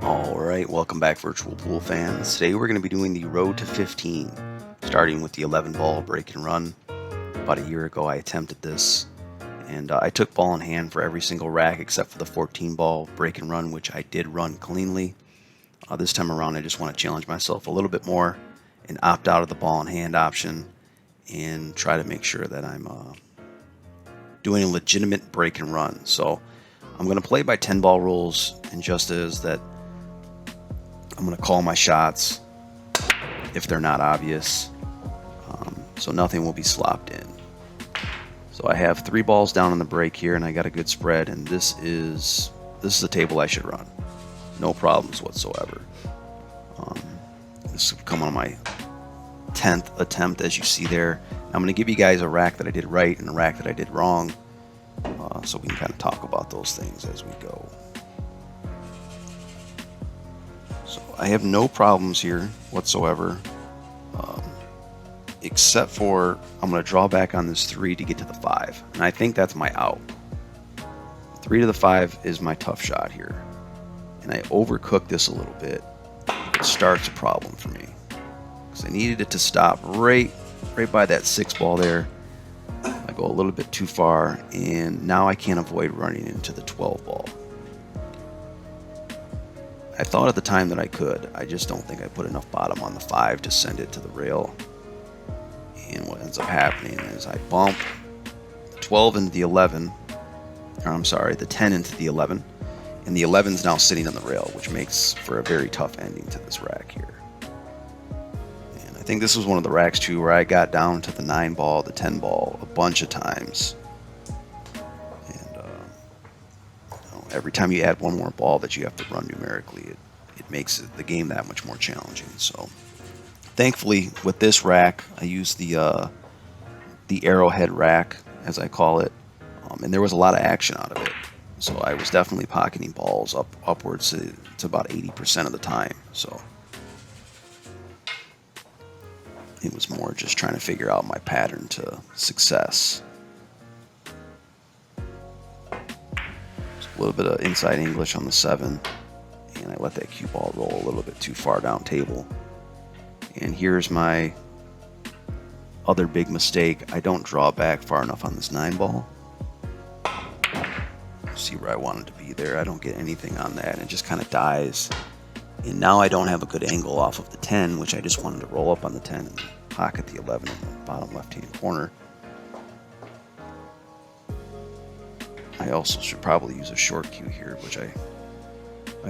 Alright, welcome back Virtual Pool fans. Today we're going to be doing the Road to 15, starting with the 11 ball break and run. About a year ago I attempted this, and I took ball in hand for every single rack except for the 14 ball break and run, which I did run cleanly. This time around I just want to challenge myself a little bit more and opt out of the ball in hand option and try to make sure that I'm doing a legitimate break and run. So I'm going to play by 10 ball rules, and just as that, I'm going to call my shots if they're not obvious, so nothing will be slopped in. So I have 3 balls down on the break here, and I got a good spread, and this is the table I should run. No problems whatsoever. This will come on my 10th attempt, as you see there. I'm going to give you guys a rack that I did right and a rack that I did wrong, so we can kind of talk about those things as we go. So I have no problems here whatsoever, except for I'm going to draw back on this 3 to get to the 5, and I think that's my out. 3 to the 5 is my tough shot here, and I overcooked this a little bit. It starts a problem for me because I needed it to stop right by that 6 ball there. I go a little bit too far, and now I can't avoid running into the 12 ball. I thought at the time that I could. I just don't think I put enough bottom on the 5 to send it to the rail. And what ends up happening is I bump the 12 into the 11, or I'm sorry, the 10 into the 11, and the 11 is now sitting on the rail, which makes for a very tough ending to this rack here. And I think this was one of the racks too where I got down to the 9 ball, the 10 ball a bunch of times. Every time you add one more ball that you have to run numerically, it makes the game that much more challenging. So thankfully with this rack I use the arrowhead rack, as I call it, and there was a lot of action out of it, so I was definitely pocketing balls upwards to about 80% of the time. So it was more just trying to figure out my pattern to success. A little bit of inside English on the 7, and I let that cue ball roll a little bit too far down table. And here's my other big mistake. I don't draw back far enough on this 9 ball. See where I wanted to be there. I don't get anything on that, and it just kind of dies. And now I don't have a good angle off of the 10, which I just wanted to roll up on the 10 and pocket the 11 in the bottom left-hand corner. I also should probably use a short cue here, which I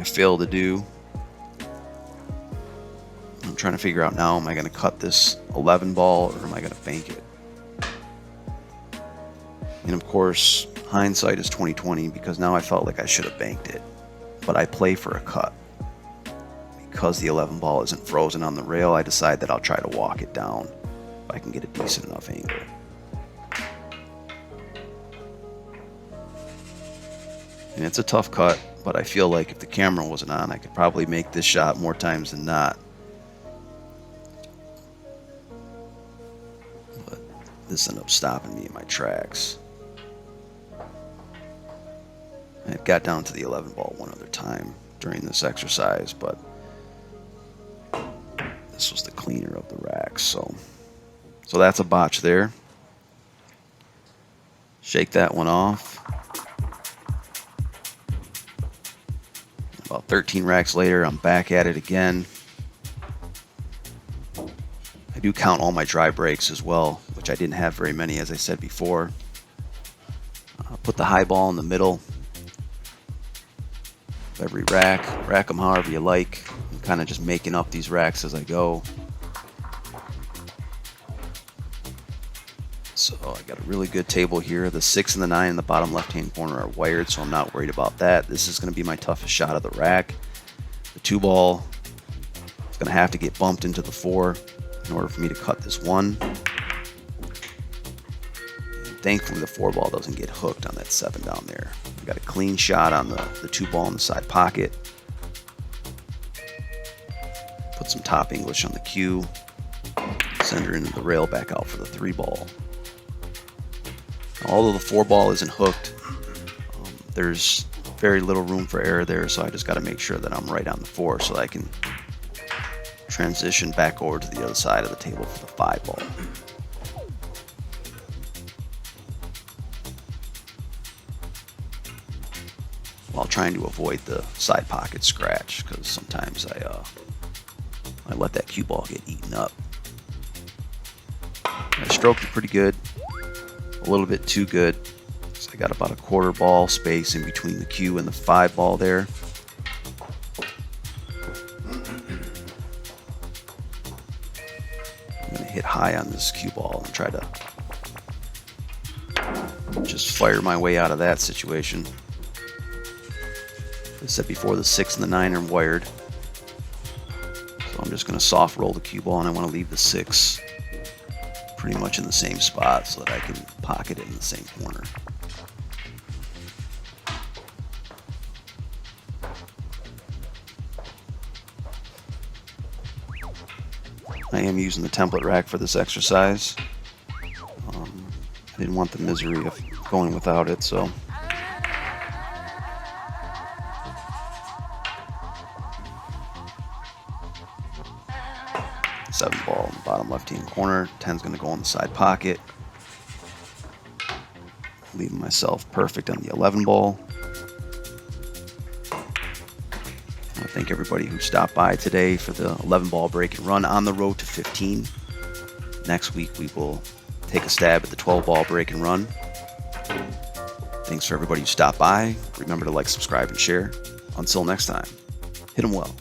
failed to do. I'm trying to figure out now, am I going to cut this 11 ball or am I going to bank it? And of course, hindsight is 20/20, because now I felt like I should have banked it, but I play for a cut. Because the 11 ball isn't frozen on the rail, I decide that I'll try to walk it down if I can get a decent enough angle. And it's a tough cut, but I feel like if the camera wasn't on, I could probably make this shot more times than not. But this ended up stopping me in my tracks. I had got down to the 11 ball one other time during this exercise, but this was the cleaner of the racks. So that's a botch there. Shake that one off. About 13 racks later, I'm back at it again. I do count all my dry breaks as well, which I didn't have very many, as I said before. Put the high ball in the middle of every rack them however you like. I'm kind of just making up these racks as I go. So I got a really good table here. The 6 and the 9 in the bottom left-hand corner are wired, so I'm not worried about that. This is going to be my toughest shot of the rack. The 2 ball is going to have to get bumped into the 4 in order for me to cut this 1. And thankfully, the 4 ball doesn't get hooked on that 7 down there. I got a clean shot on the 2 ball in the side pocket. Put some top English on the cue. Send her into the rail, back out for the 3 ball. Although the 4 ball isn't hooked, there's very little room for error there, so I just got to make sure that I'm right on the 4 so I can transition back over to the other side of the table for the 5 ball. While trying to avoid the side pocket scratch, because sometimes I let that cue ball get eaten up. I stroked it pretty good, a little bit too good. So I got about a 1/4 ball space in between the cue and the 5 ball there. I'm going to hit high on this cue ball and try to just fire my way out of that situation. As I said before, the 6 and the 9 are wired. So I'm just going to soft roll the cue ball, and I want to leave the 6 pretty much in the same spot so that I can pocket it in the same corner. I am using the template rack for this exercise. I didn't want the misery of going without it, so. Seven ball in the bottom left-hand corner. 10's going to go in the side pocket. Leaving myself perfect on the 11 ball. I want to thank everybody who stopped by today for the 11 ball break and run on the road to 15. Next week we will take a stab at the 12 ball break and run. Thanks for everybody who stopped by. Remember to like, subscribe, and share. Until next time, hit 'em well.